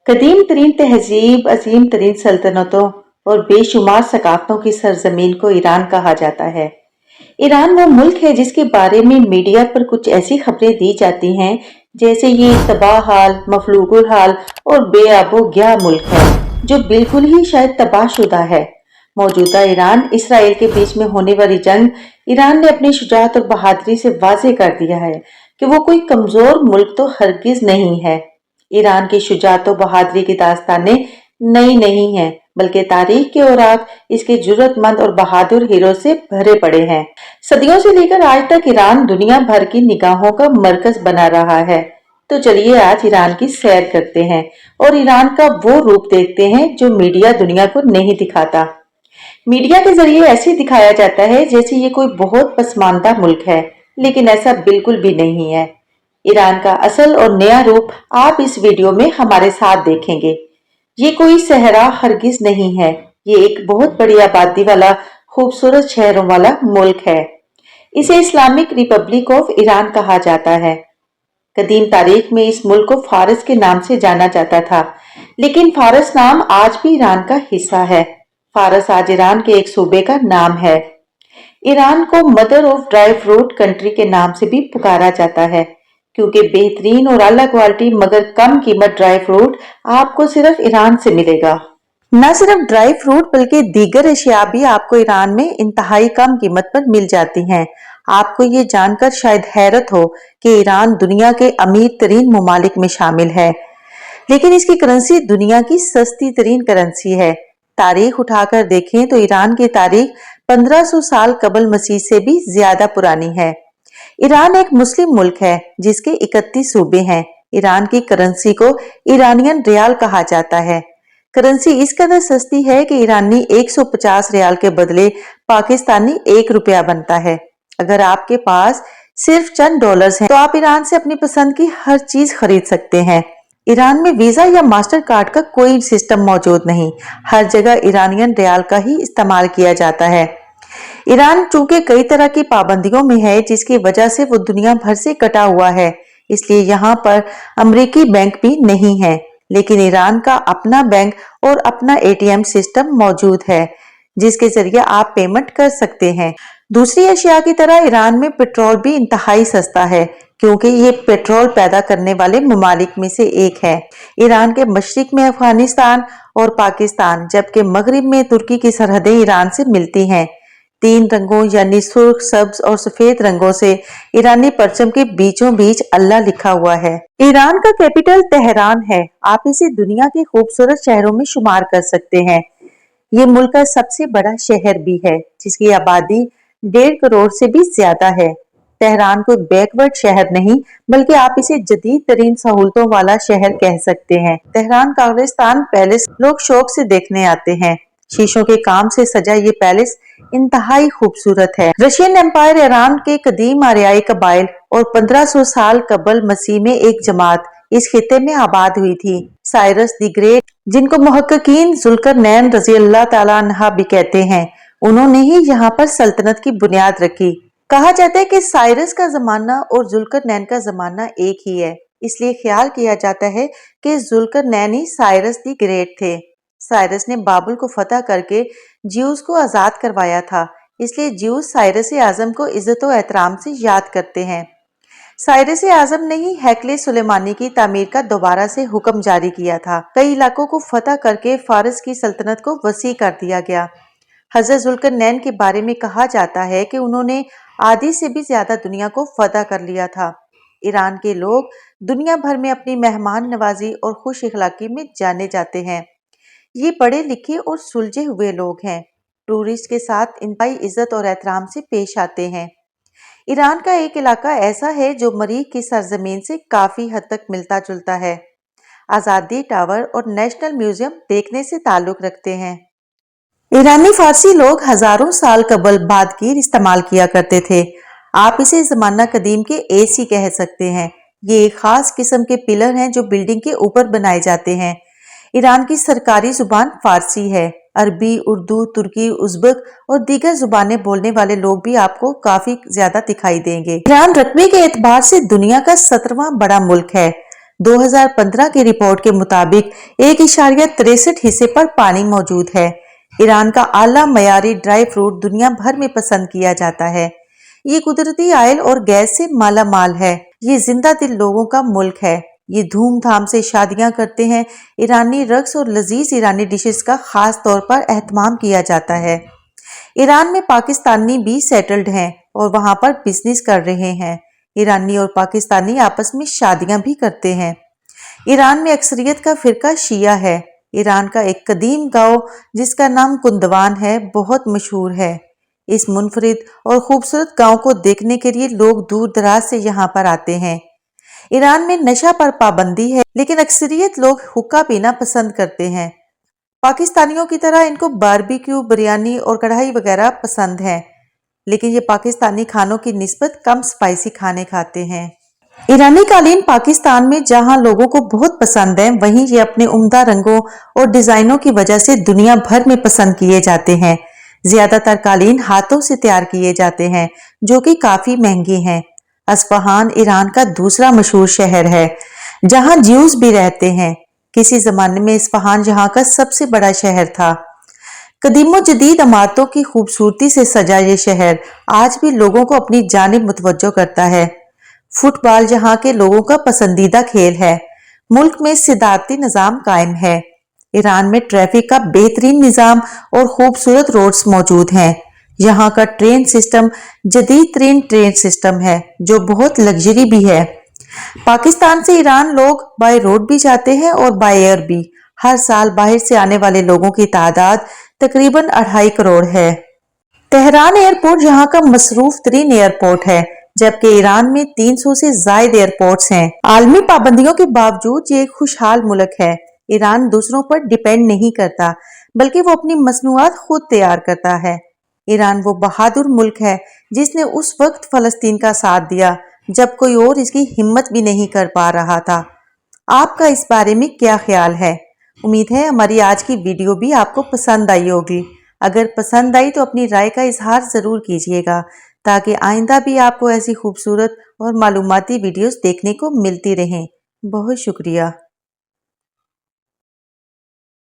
कदीम तरीन तहजीब, अजीम तरीन सल्तनतों और बेशुमार सकाफतों की सरजमीन को ईरान कहा जाता है। ईरान वो मुल्क है जिसके बारे में मीडिया पर कुछ ऐसी खबरें दी जाती हैं जैसे ये तबाह हाल, मफलूकुल हाल और बेआबो गया मुल्क है, जो बिल्कुल ही शायद तबाहशुदा है। मौजूदा ईरान इसराइल के बीच में होने वाली जंग ईरान ने अपनी शुजाअत और बहादुरी से वाज़ेह कर दिया है कि वो कोई कमजोर मुल्क तो हरगिज नहीं है। ईरान की शुजाअत और बहादुरी की दास्तानें नई नहीं हैं, बल्कि तारीख के औराक इसके जुर्रतमंद और बहादुर हीरो से भरे पड़े हैं। सदियों से लेकर आज तक ईरान दुनिया भर की निगाहों का मरकज बना रहा है। तो चलिए आज ईरान की सैर करते हैं और ईरान का वो रूप देखते हैं जो मीडिया दुनिया को नहीं दिखाता। मीडिया के जरिए ऐसे दिखाया जाता है जैसे ये कोई बहुत पसमानदा मुल्क है, लेकिन ऐसा बिल्कुल भी नहीं है। ईरान का असल और नया रूप आप इस वीडियो में हमारे साथ देखेंगे। ये कोई सहरा हरगिज नहीं है, ये एक बहुत बड़ी आबादी वाला खूबसूरत शहरों वाला मुल्क है। इसे इस्लामिक रिपब्लिक ऑफ ईरान कहा जाता है। कदीम तारीख में इस मुल्क को फारस के नाम से जाना जाता था, लेकिन फारस नाम आज भी ईरान का हिस्सा है। फारस आज ईरान के एक सूबे का नाम है। ईरान को mother of dry fruit country के नाम से भी पुकारा जाता है, क्योंकि बेहतरीन और आला क्वालिटी मगर कम कीमत ड्राई फ्रूट आपको सिर्फ ईरान से मिलेगा। न सिर्फ ड्राई फ्रूट बल्कि दीगर अशिया भी आपको ईरान में इंतहाई कम कीमत पर मिल जाती हैं। आपको ये जानकर शायद हैरत हो कि ईरान दुनिया के अमीर तरीन ममालिक में शामिल है, लेकिन इसकी करेंसी दुनिया की सस्ती तरीन करेंसी है। तारीख उठाकर देखें तो ईरान की तारीख 1500 साल कबल मसीह से भी ज्यादा पुरानी है। ईरान एक मुस्लिम मुल्क है जिसके 31 सूबे हैं। ईरान की करेंसी को ईरानियन रियाल कहा जाता है। करेंसी इस कदर सस्ती है कि ईरानी 150 रियाल के बदले पाकिस्तानी 1 रुपया बनता है। अगर आपके पास सिर्फ चंद डॉलर्स हैं तो आप ईरान से अपनी पसंद की हर चीज खरीद सकते हैं। ईरान में वीजा या मास्टर कार्ड का कोई सिस्टम मौजूद नहीं। हर जगह ईरानियन रियाल का ही इस्तेमाल किया जाता है। ईरान चूंकि कई तरह की पाबंदियों में है, जिसकी वजह से वो दुनिया भर से कटा हुआ है, इसलिए यहाँ पर अमेरिकी बैंक भी नहीं है। लेकिन ईरान का अपना बैंक और अपना एटीएम सिस्टम मौजूद है, जिसके जरिए आप पेमेंट कर सकते हैं। दूसरी एशिया की तरह ईरान में पेट्रोल भी इंतहाई सस्ता है, क्योंकि ये पेट्रोल पैदा करने वाले ममालिक में से एक है। ईरान के मशरिक में अफगानिस्तान और पाकिस्तान, जबकि मगरिब में तुर्की की सरहदें ईरान से मिलती हैं। 3 रंगों यानी सुर्ख, सब्ज और सफेद रंगों से ईरानी परचम के बीचों बीच अल्लाह लिखा हुआ है। ईरान का कैपिटल तेहरान है। आप इसे दुनिया के खूबसूरत शहरों में शुमार कर सकते हैं। ये मुल्क का सबसे बड़ा शहर भी है, जिसकी आबादी 1.5 करोड़ से भी ज्यादा है। तेहरान कोई बैकवर्ड शहर नहीं, बल्कि आप इसे जदीद तरीन सहूलतों वाला शहर कह सकते हैं। तेहरान काब्रिस्तान पैलेस लोग शौक से देखने आते हैं। शीशों के काम से सजा ये पैलेस इंतहाई खूबसूरत है। रशियन एम्पायर ईरान के कदीम आर्याई कबाइल और 1500 साल कबल मसीह में एक जमात इस खिते में आबाद हुई थी। साइरस द ग्रेट, जिनको मुहक्किकीन जुल्करनैन रज़ी अल्लाह ताला अन्हा भी कहते हैं, उन्होंने ही यहाँ पर सल्तनत की बुनियाद रखी। कहा जाता है कि साइरस का जमाना और जुल्करनैन का जमाना एक ही है, इसलिए ख्याल किया जाता है कि जुल्करनैन ही साइरस द ग्रेट थे। साइरस ने बाबुल को फतह करके ज्यूस को आजाद करवाया था, इसलिए ज्यूस साइरस आजम को इज्जत और एहतराम से याद करते हैं। साइरस आजम ने ही हैकले सुलेमानी की तामीर का दोबारा से हुक्म जारी किया था। कई इलाकों को फतह करके फारस की सल्तनत को वसी कर दिया गया। हजरत जुल्करनैन के बारे में कहा जाता है कि उन्होंने आधी से भी ज्यादा दुनिया को फतह कर लिया था। ईरान के लोग दुनिया भर में अपनी मेहमान नवाजी और खुश इखलाकी में जाने जाते हैं। ये पढ़े लिखे और सुलझे हुए लोग हैं। टूरिस्ट के साथ इंतहाई इज्जत और एहतराम से पेश आते हैं। ईरान का एक इलाका ऐसा है जो मरीख की सरजमीन से काफी हद तक मिलता जुलता है। आजादी टावर और नेशनल म्यूजियम देखने से ताल्लुक रखते हैं। ईरानी फारसी लोग हजारों साल कबल बादगीर इस्तेमाल किया करते थे। आप इसे जमाना कदीम के एसी कह सकते हैं। ये एक खास किस्म के पिलर हैं जो बिल्डिंग के ऊपर बनाए जाते हैं। ईरान की सरकारी जुबान फारसी है। अरबी, उर्दू, तुर्की, उज़्बक और दीगर जुबानें बोलने वाले लोग भी आपको काफी ज्यादा दिखाई देंगे। ईरान रकबे के एतबार से दुनिया का 17वां बड़ा मुल्क है। 2015 की रिपोर्ट के मुताबिक 1.63 हिस्से पर पानी मौजूद है। ईरान का आला मयारी ड्राई फ्रूट दुनिया भर में पसंद किया जाता है। ये कुदरती ऑयल और गैस से माला माल है। ये जिंदा दिल लोगों का मुल्क है। ये धूमधाम से शादियां करते हैं। ईरानी रक्स और लजीज ईरानी डिशेस का खास तौर पर एहतमाम किया जाता है। ईरान में पाकिस्तानी भी सेटल्ड हैं और वहां पर बिजनेस कर रहे हैं। ईरानी और पाकिस्तानी आपस में शादियां भी करते हैं। ईरान में अक्सरियत का फिरका शिया है। ईरान का एक कदीम गांव जिसका नाम कुंदवान है बहुत मशहूर है। इस मुनफरिद और खूबसूरत गांव को देखने के लिए लोग दूर दराज से यहाँ पर आते हैं। ईरान में नशा पर पाबंदी है, लेकिन अक्सरियत लोग हुक्का पीना पसंद करते हैं। पाकिस्तानियों की तरह इनको बारबेक्यू, बिरयानी और कढ़ाई वगैरह पसंद है, लेकिन ये पाकिस्तानी खानों की निस्बत कम स्पाइसी खाने खाते हैं। ईरानी कालीन पाकिस्तान में जहां लोगों को बहुत पसंद है, वहीं ये अपने उम्दा रंगों और डिजाइनों की वजह से दुनिया भर में पसंद किए जाते हैं। ज्यादातर कालीन हाथों से तैयार किए जाते हैं, जो कि काफी महंगे हैं। अस्फहान ईरान का दूसरा मशहूर शहर है, जहां ज्यूज भी रहते हैं। किसी जमाने में इस्फहान जहां का सबसे बड़ा शहर था। कदीमो जदीद इमारतों की खूबसूरती से सजा ये शहर आज भी लोगों को अपनी जानिब मुतवज्जो करता है। फुटबॉल जहां के लोगों का पसंदीदा खेल है। मुल्क में सिदारती निजाम कायम है। ईरान में ट्रैफिक का बेहतरीन निजाम और खूबसूरत रोड्स मौजूद हैं। यहाँ का ट्रेन सिस्टम जदीद तरीन ट्रेन सिस्टम है, जो बहुत लग्जरी भी है। पाकिस्तान से ईरान लोग बाय रोड भी जाते हैं और बाय एयर भी। हर साल बाहर से आने वाले लोगों की तादाद तकरीबन 2.5 करोड़ है। तेहरान एयरपोर्ट यहाँ का मसरूफ तरीन एयरपोर्ट है, जबकि ईरान में 300 से जायद एयरपोर्ट्स हैं। आलमी पाबंदियों के बावजूद ये एक खुशहाल मुल्क है। ईरान दूसरों पर डिपेंड नहीं करता, बल्कि वो अपनी मसनूआत खुद तैयार करता है। ईरान वो बहादुर मुल्क है जिसने उस वक्त फलस्तीन का साथ दिया जब कोई और इसकी हिम्मत भी नहीं कर पा रहा था। आपका इस बारे में क्या ख्याल है? उम्मीद है हमारी आज की वीडियो भी आपको पसंद आई होगी। अगर पसंद आई तो अपनी राय का इजहार ज़रूर कीजिएगा, ताकि आइंदा भी आपको ऐसी खूबसूरत और मालूमाती वीडियोस देखने को मिलती रहें। बहुत शुक्रिया।